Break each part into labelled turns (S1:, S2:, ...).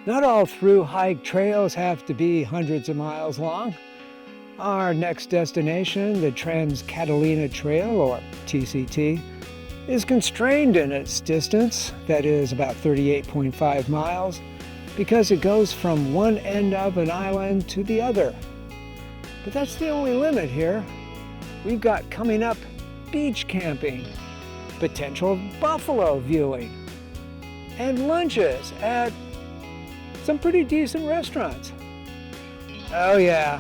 S1: Not all thru-hike trails have to be hundreds of miles long. Our next destination, the Trans-Catalina Trail, or TCT, is constrained in its distance, that is about 38.5 miles, because it goes from one end of an island to the other. But that's the only limit here. We've got coming up beach camping, potential buffalo viewing, and lunches at some pretty decent restaurants. Oh yeah,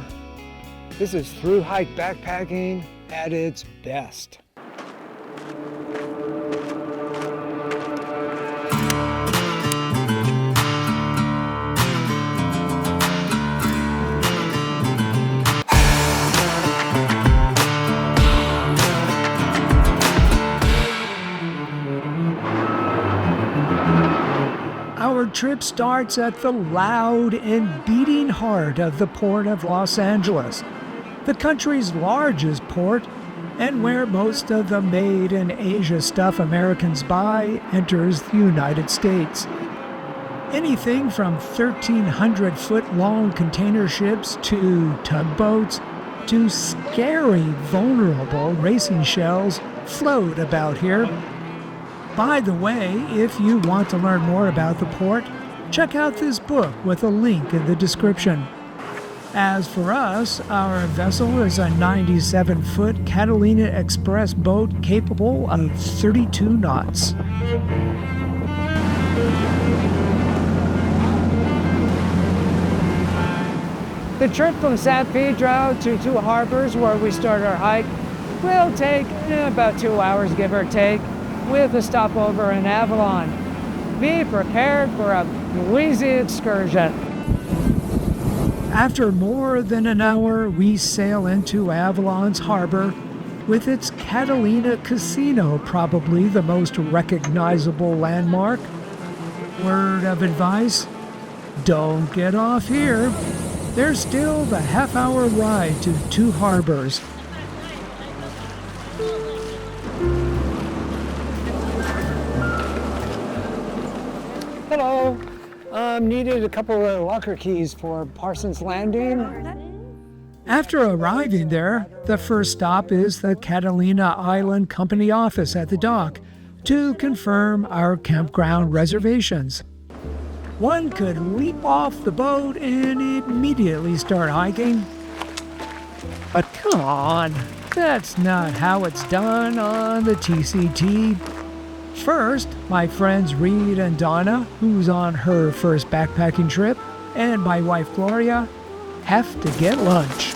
S1: this is thru-hike backpacking at its best. Our trip starts at the loud and beating heart of the Port of Los Angeles, the country's largest port, and where most of the made-in-Asia stuff Americans buy enters the United States. Anything from 1,300-foot-long container ships to tugboats to scary, vulnerable racing shells float about here. By the way, if you want to learn more about the port, check out this book with a link in the description. As for us, our vessel is a 97-foot Catalina Express boat capable of 32 knots. The trip from San Pedro to Two Harbors, where we start our hike, will take about 2 hours, give or take, with a stopover in Avalon. Be prepared for a noisy excursion. After more than an hour, we sail into Avalon's harbor, with its Catalina Casino probably the most recognizable landmark. Word of advice, don't get off here. There's still the half-hour ride to Two Harbors. Hello. Needed a couple of locker keys for Parson's Landing. After arriving there, the first stop is the Catalina Island Company office at the dock to confirm our campground reservations. One could leap off the boat and immediately start hiking. But come on, that's not how it's done on the TCT. First, my friends Reed and Donna, who's on her first backpacking trip, and my wife Gloria, have to get lunch.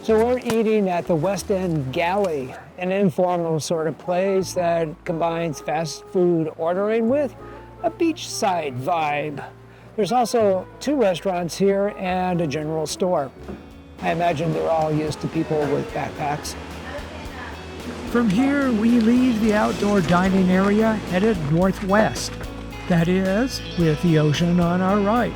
S1: So we're eating at the West End Galley, an informal sort of place that combines fast food ordering with a beachside vibe. There's also 2 restaurants here and a general store. I imagine they're all used to people with backpacks. From here, we leave the outdoor dining area headed northwest. That is, with the ocean on our right.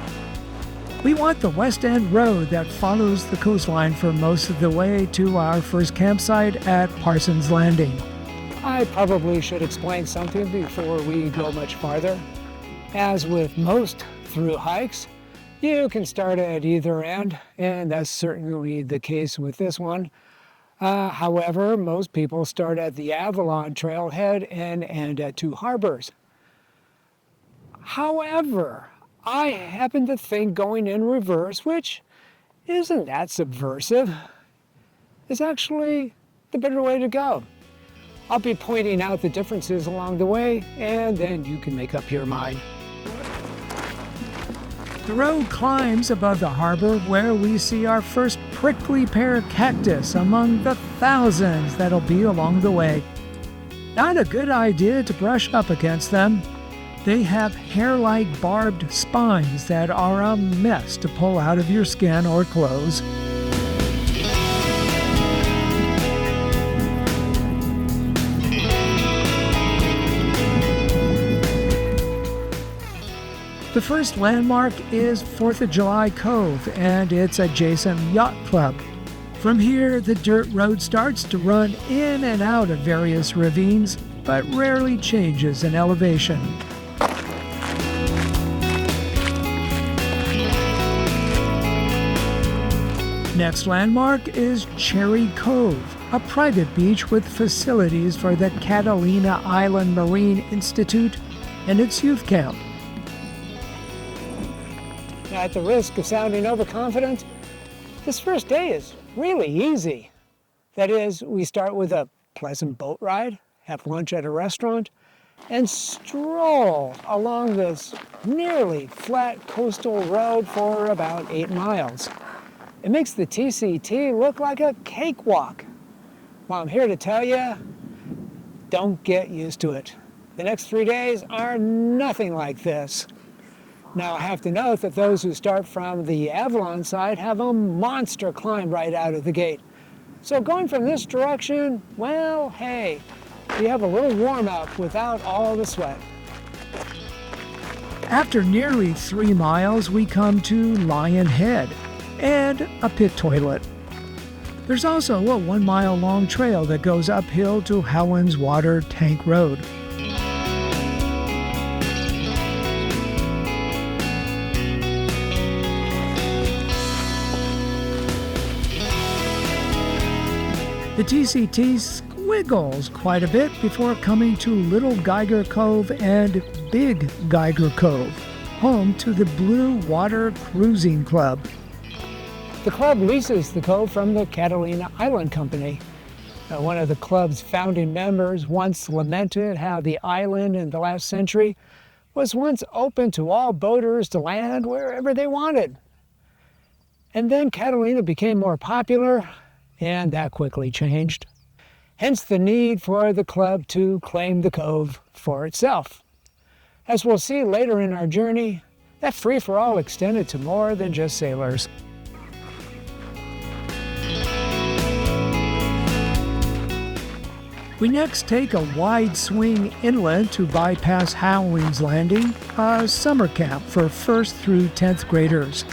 S1: We want the West End Road that follows the coastline for most of the way to our first campsite at Parson's Landing. I probably should explain something before we go much farther. As with most thru hikes, you can start at either end, and that's certainly the case with this one. However, most people start at the Avalon trailhead and end at Two Harbors. However, I happen to think going in reverse, which isn't that subversive, is actually the better way to go. I'll be pointing out the differences along the way, and then you can make up your mind. The road climbs above the harbor where we see our first prickly pear cactus among the thousands that'll be along the way. Not a good idea to brush up against them. They have hair-like barbed spines that are a mess to pull out of your skin or clothes. The first landmark is 4th of July Cove and its adjacent yacht club. From here, the dirt road starts to run in and out of various ravines, but rarely changes in elevation. Next landmark is Cherry Cove, a private beach with facilities for the Catalina Island Marine Institute and its youth camp. Now, at the risk of sounding overconfident, this first day is really easy. That is, we start with a pleasant boat ride, have lunch at a restaurant, and stroll along this nearly flat coastal road for about 8 miles. It makes the TCT look like a cakewalk. Well, I'm here to tell you, don't get used to it. The next 3 days are nothing like this. Now, I have to note that those who start from the Avalon side have a monster climb right out of the gate. So going from this direction, well, hey, you have a little warm-up without all the sweat. After nearly 3 miles, we come to Lion Head and a pit toilet. There's also a 1-mile-long trail that goes uphill to Helen's Water Tank Road. The TCT squiggles quite a bit before coming to Little Geiger Cove and Big Geiger Cove, home to the Blue Water Cruising Club. The club leases the cove from the Catalina Island Company. One of the club's founding members once lamented how the island in the last century was once open to all boaters to land wherever they wanted. And then Catalina became more popular, and that quickly changed. Hence the need for the club to claim the cove for itself. As we'll see later in our journey, that free-for-all extended to more than just sailors. We next take a wide swing inland to bypass Howling's Landing, a summer camp for 1st through 10th graders.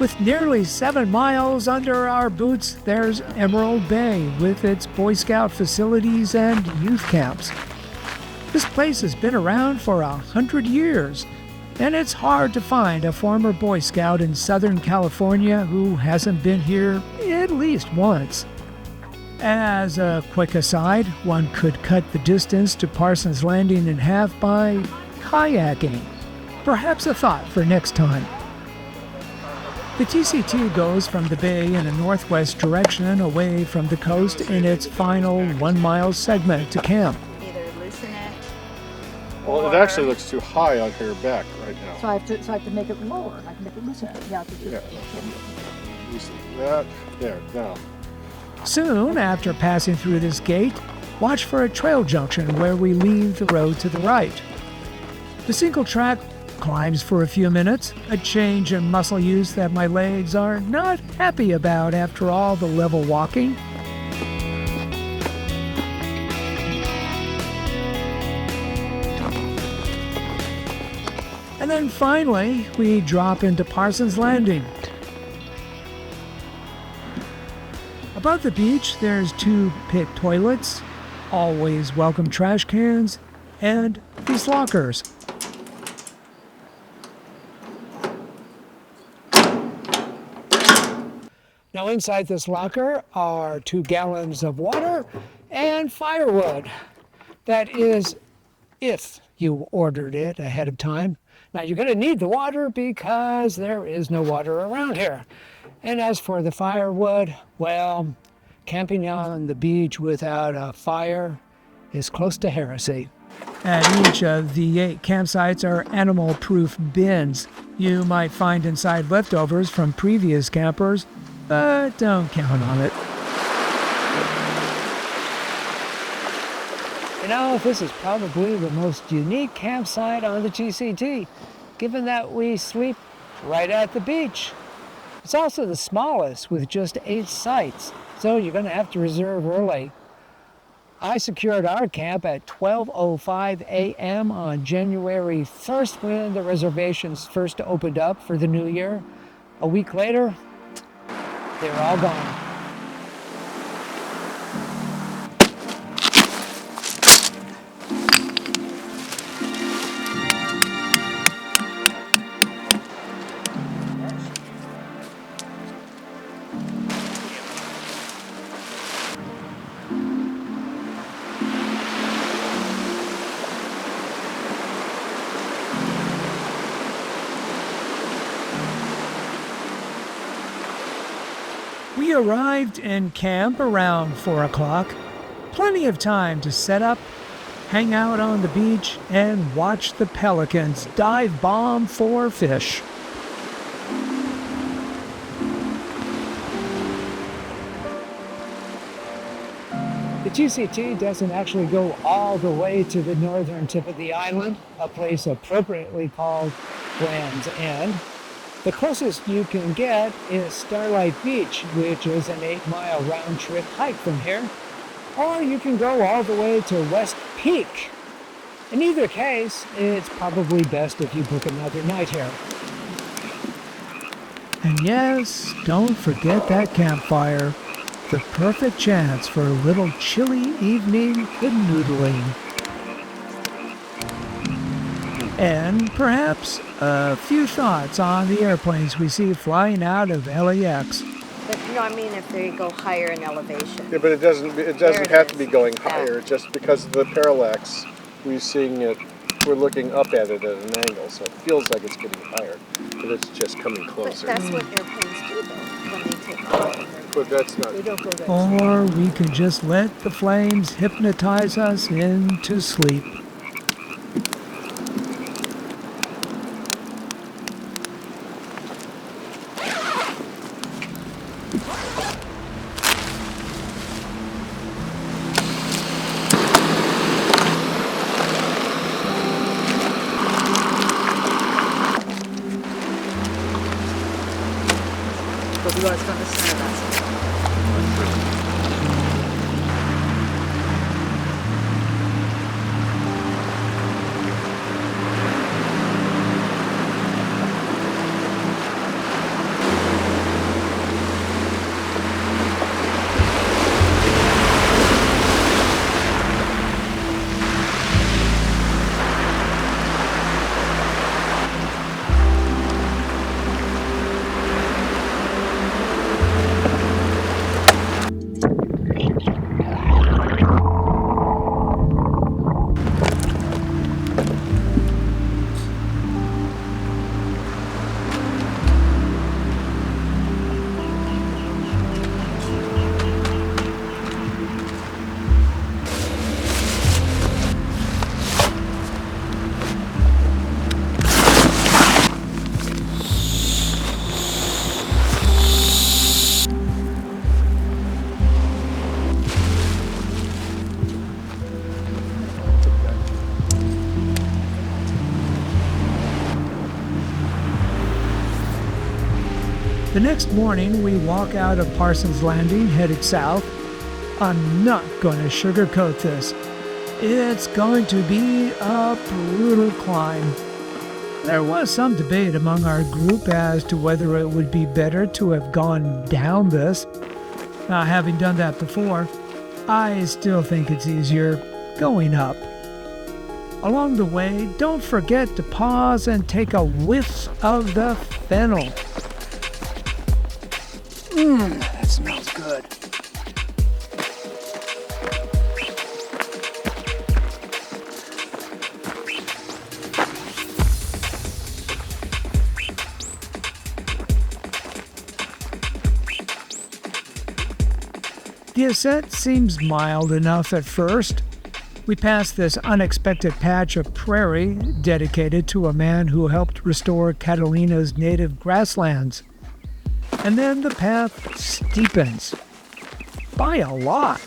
S1: With nearly 7 miles under our boots, there's Emerald Bay with its Boy Scout facilities and youth camps. This place has been around for 100 years, and it's hard to find a former Boy Scout in Southern California who hasn't been here at least once. As a quick aside, one could cut the distance to Parson's Landing in half by kayaking. Perhaps a thought for next time. The TCT goes from the bay in a northwest direction away from the coast in its final 1-mile segment to camp.
S2: Either loosen it.
S3: Well, it actually looks too high on your back right now.
S2: So I have to make it lower. I can make it loosen. Yeah.
S3: Loosen that. There, now.
S1: Soon after passing through this gate, watch for a trail junction where we leave the road to the right. The single track climbs for a few minutes, a change in muscle use that my legs are not happy about after all the level walking. And then finally, we drop into Parson's Landing. Above the beach, there's 2 pit toilets, always welcome trash cans, and these lockers. Now inside this locker are 2 gallons of water and firewood. That is, if you ordered it ahead of time. Now you're going to need the water because there is no water around here. And as for the firewood, well, camping on the beach without a fire is close to heresy. At each of the 8 campsites are animal-proof bins. You might find inside leftovers from previous campers, but don't count on it. You know, this is probably the most unique campsite on the TCT, given that we sleep right at the beach. It's also the smallest with just 8 sites, so you're going to have to reserve early. I secured our camp at 12:05 a.m. on January 1st when the reservations first opened up for the new year. A week later, they were all gone. We arrived in camp around 4 o'clock. Plenty of time to set up, hang out on the beach, and watch the pelicans dive bomb for fish. The TCT doesn't actually go all the way to the northern tip of the island, a place appropriately called Land's End. The closest you can get is Starlight Beach, which is an 8-mile round-trip hike from here. Or you can go all the way to West Peak. In either case, it's probably best if you book another night here. And yes, don't forget that campfire. The perfect chance for a little chilly evening canoodling. And perhaps a few thoughts on the airplanes we see flying out of LAX.
S4: But, I mean if they go higher in elevation.
S3: Yeah, but it doesn't have to be going higher. Just because of the parallax, we're looking up at it at an angle, so it feels like it's getting higher, but it's just coming closer.
S4: But that's what airplanes do, though, when they take off.
S3: But that's not.
S2: They don't go that slow.
S1: Or we can just let the flames hypnotize us into sleep.
S2: But we always go in the center, that's it.
S1: The next morning, we walk out of Parson's Landing, headed south. I'm not going to sugarcoat this. It's going to be a brutal climb. There was some debate among our group as to whether it would be better to have gone down this. Having done that before, I still think it's easier going up. Along the way, don't forget to pause and take a whiff of the fennel. That smells good. The ascent seems mild enough at first. We pass this unexpected patch of prairie dedicated to a man who helped restore Catalina's native grasslands. And then the path steepens by a lot.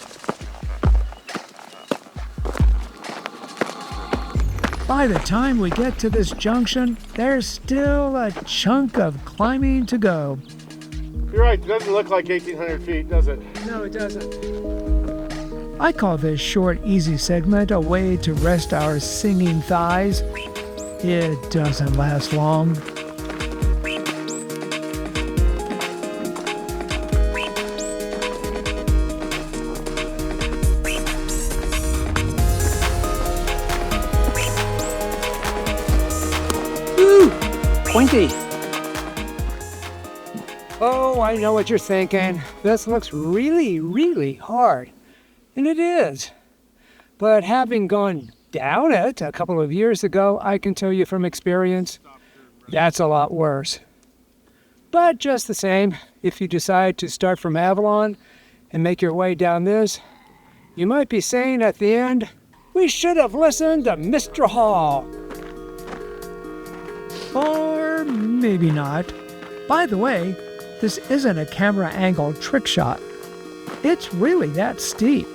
S1: By the time we get to this junction, there's still a chunk of climbing to go.
S3: You're right, it doesn't look like 1,800 feet, does it?
S1: No, it doesn't. I call this short, easy segment a way to rest our singing thighs. It doesn't last long.
S2: Woo! Pointy.
S1: Oh, I know what you're thinking. This looks really, really hard. And it is. But having gone down it a couple of years ago, I can tell you from experience, that's a lot worse. But just the same, if you decide to start from Avalon and make your way down this, you might be saying at the end, we should have listened to Mr. Hall. Or maybe not. By the way, this isn't a camera angle trick shot. It's really that steep.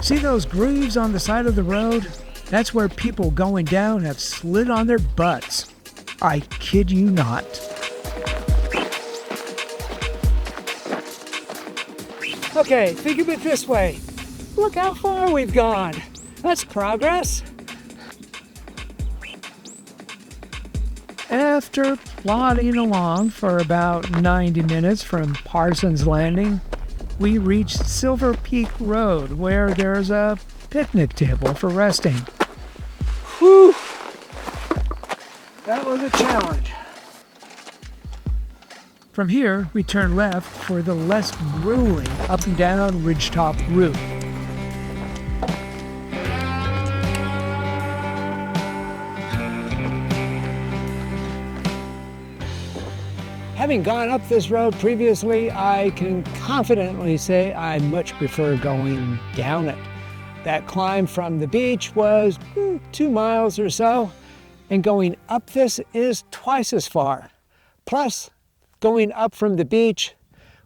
S1: See those grooves on the side of the road? That's where people going down have slid on their butts. I kid you not. Okay, think of it this way. Look how far we've gone. That's progress. After plodding along for about 90 minutes from Parson's Landing, we reached Silver Peak Road, where there's a picnic table for resting. Whew! That was a challenge. From here, we turn left for the less grueling up and down ridgetop route. Having gone up this road previously, I can confidently say I much prefer going down it. That climb from the beach was 2 miles or so, and going up this is twice as far. Plus, going up from the beach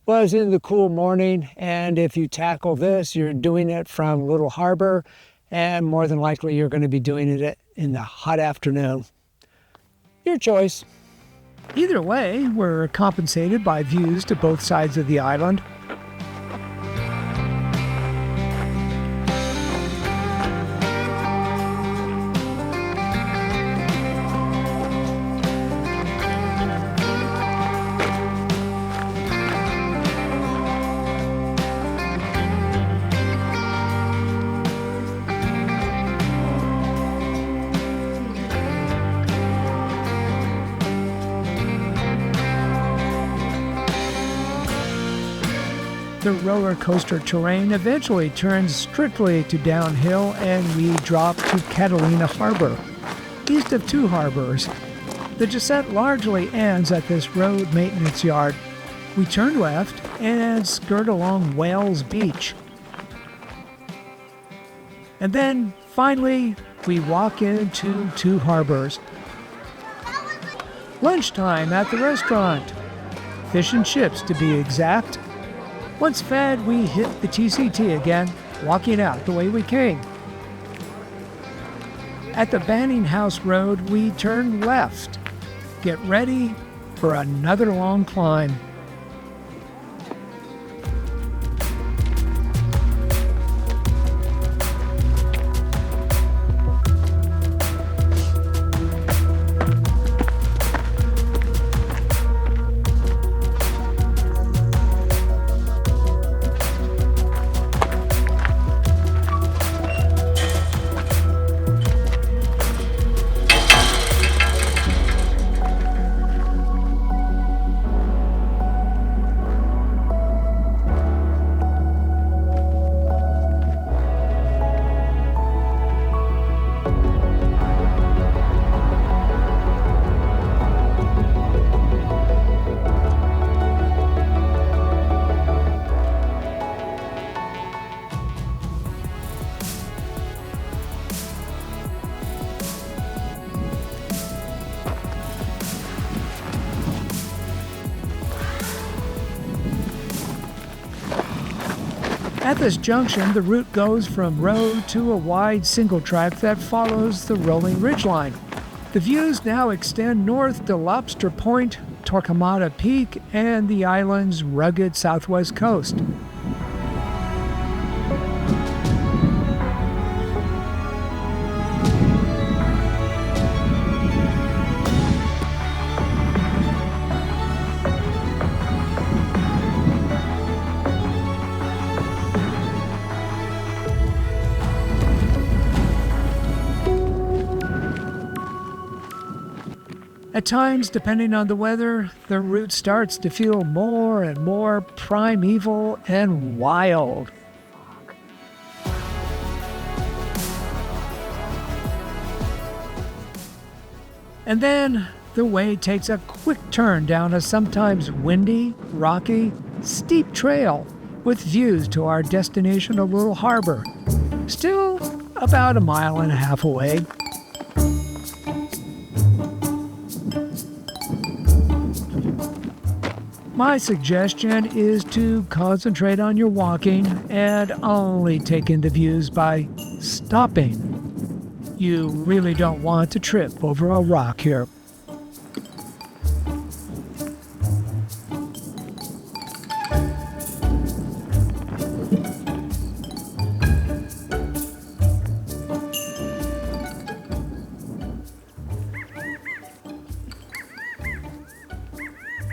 S1: was in the cool morning, and if you tackle this, you're doing it from Little Harbor, and more than likely you're going to be doing it in the hot afternoon. Your choice. Either way, we're compensated by views to both sides of the island. The roller coaster terrain eventually turns strictly to downhill, and we drop to Catalina Harbor, east of 2 harbors. The descent largely ends at this road maintenance yard. We turn left and skirt along Whales Beach. And then, finally, we walk into 2 harbors. Lunchtime at the restaurant. Fish and chips, to be exact. Once fed, we hit the TCT again, walking out the way we came. At the Banning House Road, we turn left. Get ready for another long climb. At this junction, the route goes from road to a wide single track that follows the rolling ridgeline. The views now extend north to Lobster Point, Torquemada Peak, and the island's rugged southwest coast. At times, depending on the weather, the route starts to feel more and more primeval and wild. And then the way takes a quick turn down a sometimes windy, rocky, steep trail with views to our destination, a little harbor, still about 1.5 miles away. My suggestion is to concentrate on your walking and only take in the views by stopping. You really don't want to trip over a rock here.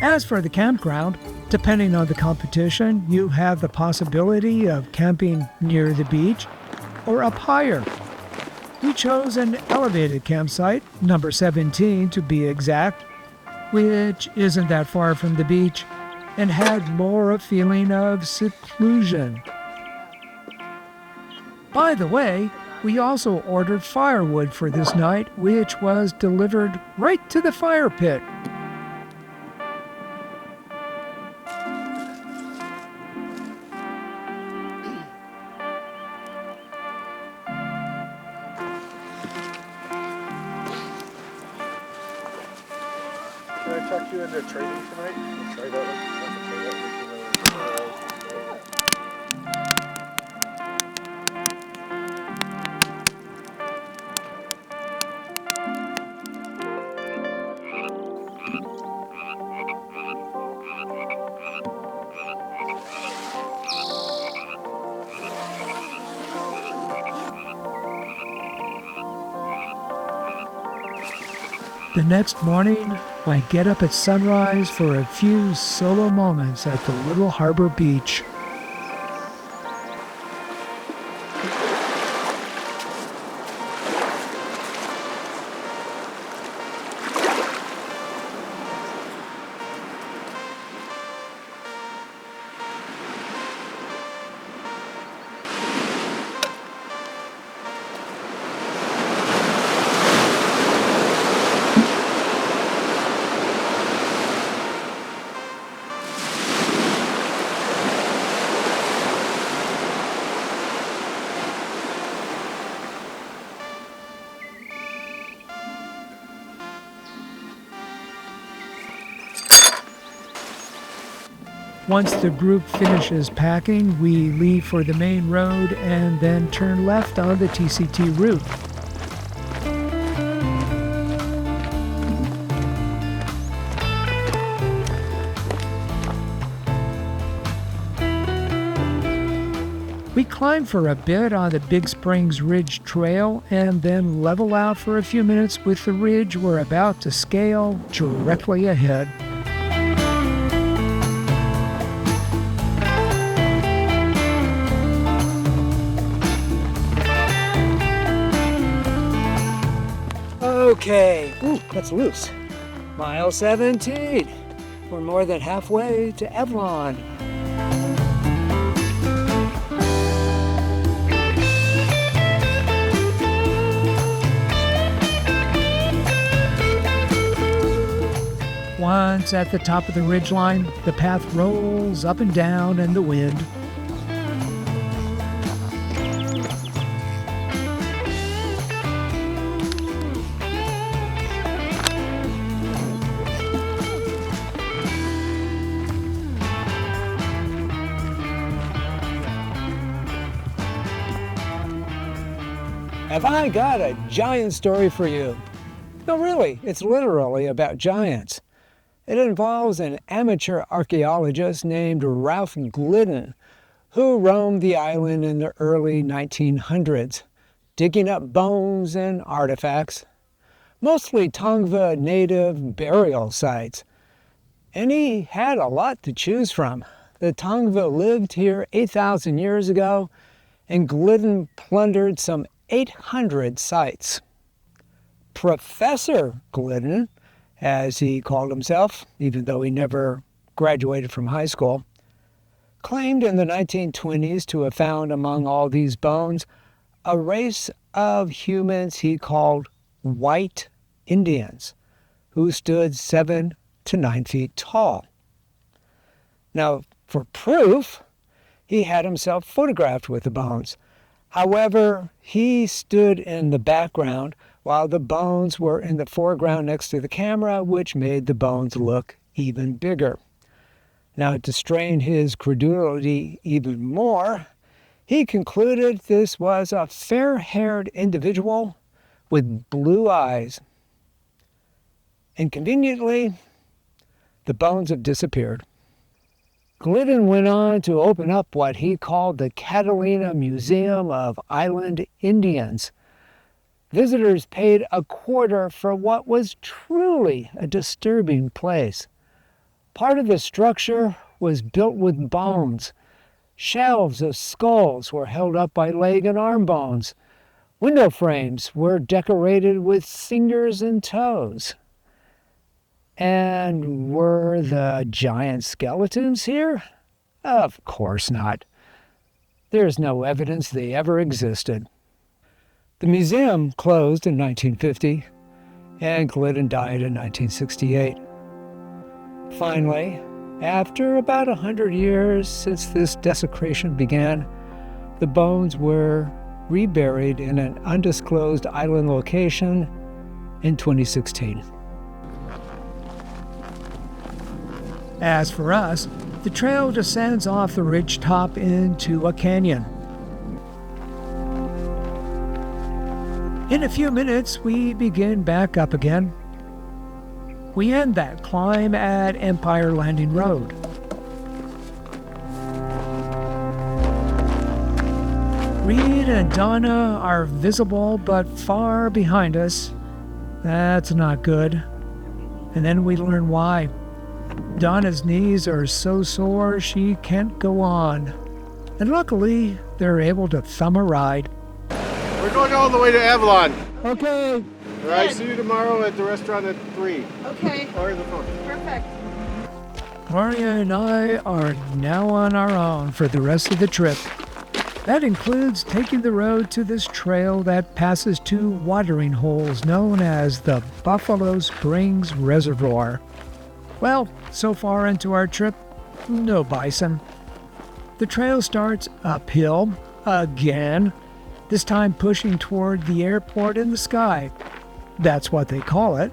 S1: As for the campground, depending on the competition, you have the possibility of camping near the beach or up higher. We chose an elevated campsite, number 17 to be exact, which isn't that far from the beach and had more a feeling of seclusion. By the way, we also ordered firewood for this night, which was delivered right to the fire pit.
S3: Can I talk you into training tonight? Try that one.
S1: The next morning, I get up at sunrise for a few solo moments at the little harbor beach. Once the group finishes packing, we leave for the main road and then turn left on the TCT route. We climb for a bit on the Big Springs Ridge Trail and then level out for a few minutes with the ridge we're about to scale directly ahead. Okay, ooh, that's loose. Mile 17. We're more than halfway to Avalon. Once at the top of the ridgeline, the path rolls up and down in the wind. Have I got a giant story for you? No, really, it's literally about giants. It involves an amateur archaeologist named Ralph Glidden, who roamed the island in the early 1900s, digging up bones and artifacts, mostly Tongva native burial sites. And he had a lot to choose from. The Tongva lived here 8,000 years ago, and Glidden plundered some 800 sites. Professor Glidden, as he called himself, even though he never graduated from high school, claimed in the 1920s to have found among all these bones a race of humans he called white Indians, who stood 7 to 9 feet tall. Now, for proof, he had himself photographed with the bones. However, he stood in the background while the bones were in the foreground next to the camera, which made the bones look even bigger. Now, to strain his credulity even more, he concluded this was a fair-haired individual with blue eyes. And conveniently, the bones have disappeared. Glidden went on to open up what he called the Catalina Museum of Island Indians. Visitors paid a quarter for what was truly a disturbing place. Part of the structure was built with bones. Shelves of skulls were held up by leg and arm bones. Window frames were decorated with fingers and toes. And were the giant skeletons here? Of course not. There's no evidence they ever existed. The museum closed in 1950, and Glidden died in 1968. Finally, after about 100 years since this desecration began, the bones were reburied in an undisclosed island location in 2016. As for us, the trail descends off the ridge top into a canyon. In a few minutes, we begin back up again. We end that climb at Empire Landing Road. Reed and Donna are visible but far behind us. That's not good. And then we learn why. Donna's knees are so sore she can't go on. And luckily, they're able to thumb a ride.
S3: We're going all the way to Avalon.
S1: Okay.
S3: All right, see you tomorrow at the restaurant at 3.
S4: Okay,
S3: Or the phone.
S4: perfect.
S1: Gloria and I are now on our own for the rest of the trip. That includes taking the road to this trail that passes 2 watering holes known as the Buffalo Springs Reservoir. Well, so far into our trip, no bison. The trail starts uphill again, this time pushing toward the airport in the sky. That's what they call it,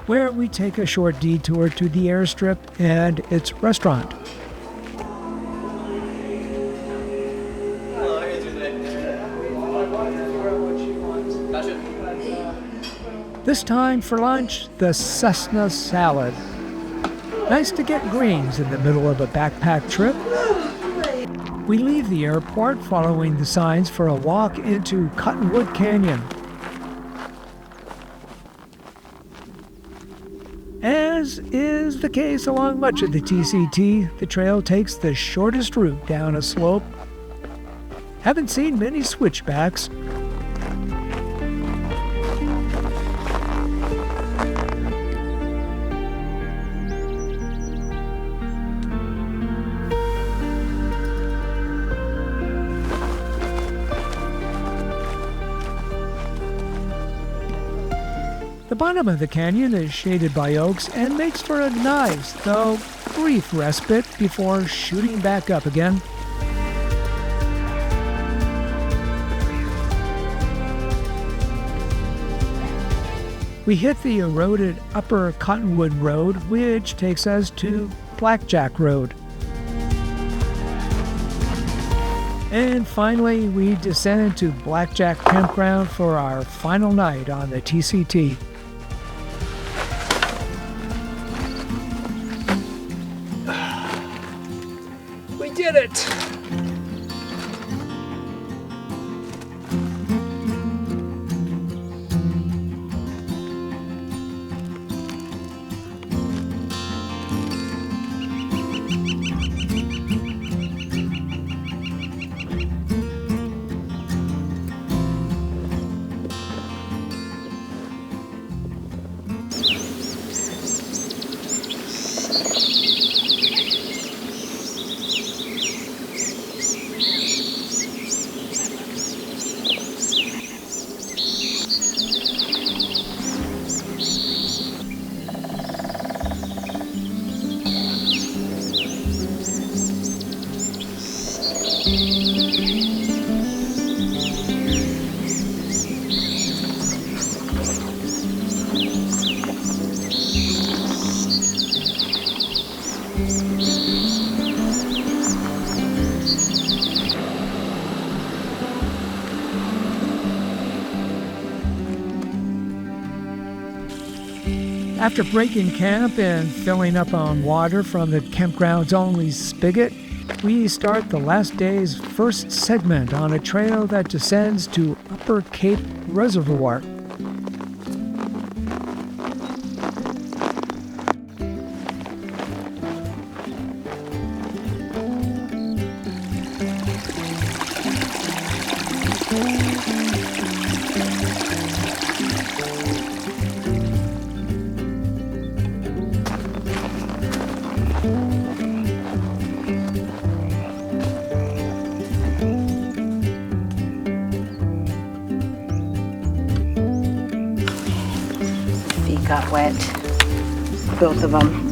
S1: where we take a short detour to the airstrip and its restaurant. This time for lunch, the Cessna salad. Nice to get greens in the middle of a backpack trip. We leave the airport following the signs for a walk into Cottonwood Canyon. As is the case along much of the TCT, the trail takes the shortest route down a slope. Haven't seen many switchbacks. The bottom of the canyon is shaded by oaks and makes for a nice, though brief respite before shooting back up again. We hit the eroded Upper Cottonwood Road, which takes us to Blackjack Road. And finally, we descended to Blackjack Campground for our final night on the TCT. We did it! After breaking camp and filling up on water from the campground's only spigot, we start the last day's first segment on a trail that descends to Upper Cape Reservoir.
S4: Feet got wet, both of them.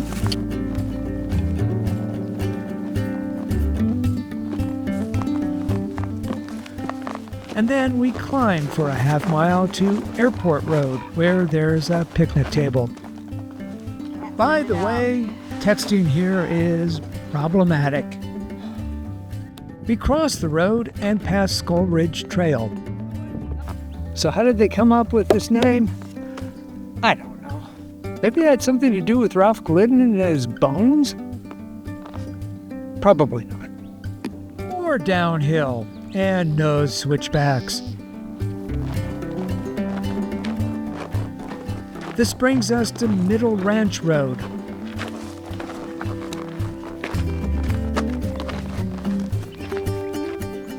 S1: And then we climb for a half mile to Airport Road, where there's a picnic table. By the way, texting here is problematic. We cross the road and pass Skull Ridge Trail. So how did they come up with this name? I don't know. Maybe it had something to do with Ralph Glidden and his bones? Probably not. More downhill and no switchbacks. This brings us to Middle Ranch Road.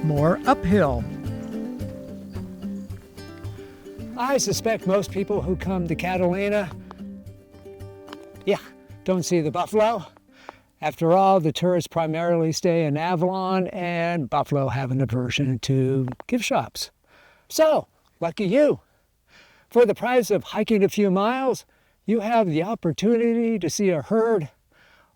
S1: More uphill. I suspect most people who come to Catalina, don't see the buffalo. After all, the tourists primarily stay in Avalon, and buffalo have an aversion to gift shops. So, lucky you. For the price of hiking a few miles, you have the opportunity to see a herd,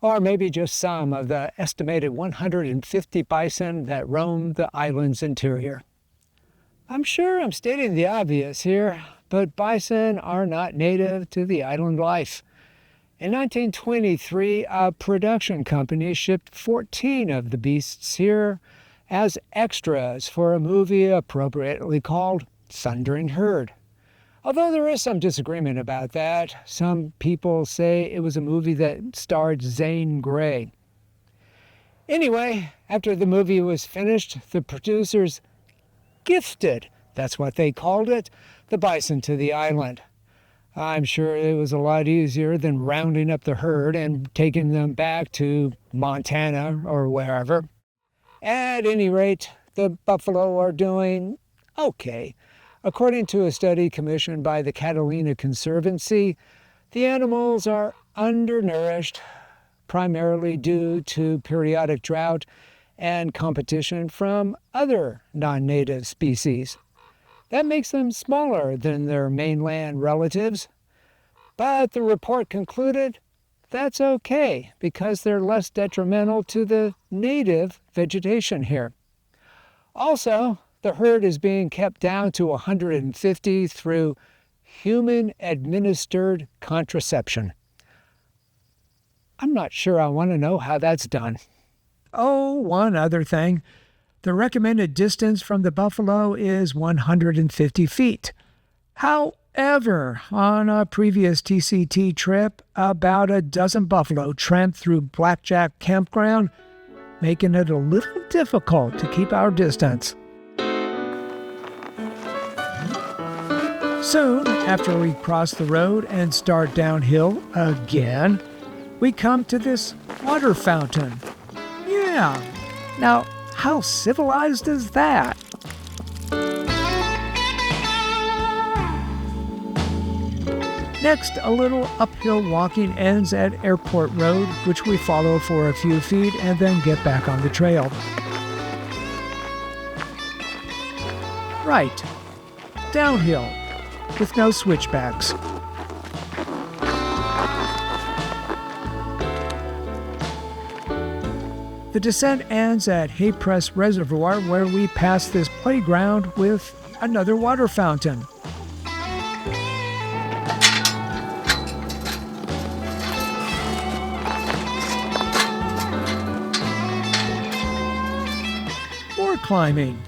S1: or maybe just some of the estimated 150 bison that roam the island's interior. I'm sure I'm stating the obvious here, but bison are not native to the island life. In 1923, a production company shipped 14 of the beasts here as extras for a movie appropriately called Thundering Herd. Although there is some disagreement about that, some people say it was a movie that starred Zane Grey. Anyway, after the movie was finished, the producers gifted, that's what they called it, the bison to the island. I'm sure it was a lot easier than rounding up the herd and taking them back to Montana or wherever. At any rate, the buffalo are doing okay. According to a study commissioned by the Catalina Conservancy, the animals are undernourished, primarily due to periodic drought and competition from other non-native species. That makes them smaller than their mainland relatives. But the report concluded that's okay because they're less detrimental to the native vegetation here. Also, the herd is being kept down to 150 through human-administered contraception. I'm not sure I want to know how that's done. Oh, one other thing. The recommended distance from the buffalo is 150 feet. However, on a previous TCT trip, about a dozen buffalo tramped through Blackjack Campground, making it a little difficult to keep our distance. Soon, after we cross the road and start downhill again, we come to this water fountain. Yeah, now how civilized is that? Next, a little uphill walking ends at Airport Road, which we follow for a few feet and then get back on the trail. Right, downhill, with no switchbacks. The descent ends at Hay Press Reservoir, where we pass this playground with another water fountain. More climbing.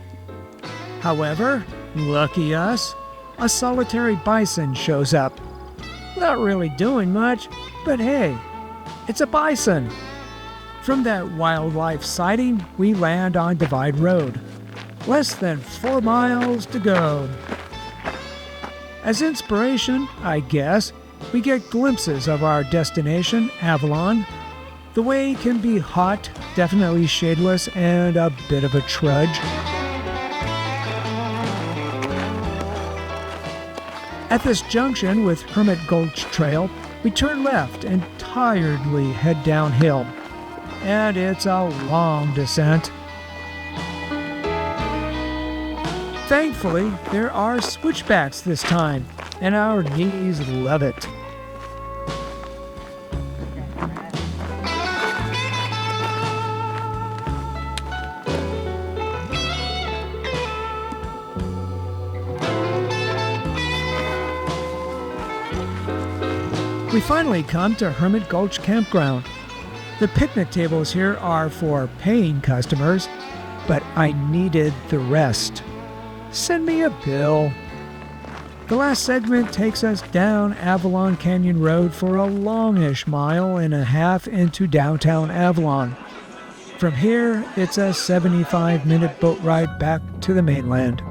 S1: However, lucky us, a solitary bison shows up. Not really doing much, but hey, it's a bison. From that wildlife sighting, we land on Divide Road. Less than 4 miles to go. As inspiration, I guess, we get glimpses of our destination, Avalon. The way can be hot, definitely shadeless, and a bit of a trudge. At this junction with Hermit Gulch Trail, we turn left and tiredly head downhill. And it's a long descent. Thankfully, there are switchbacks this time, and our knees love it. We finally come to Hermit Gulch Campground. The picnic tables here are for paying customers, but I needed the rest. Send me a bill. The last segment takes us down Avalon Canyon Road for a longish mile and a half into downtown Avalon. From here, it's a 75-minute boat ride back to the mainland.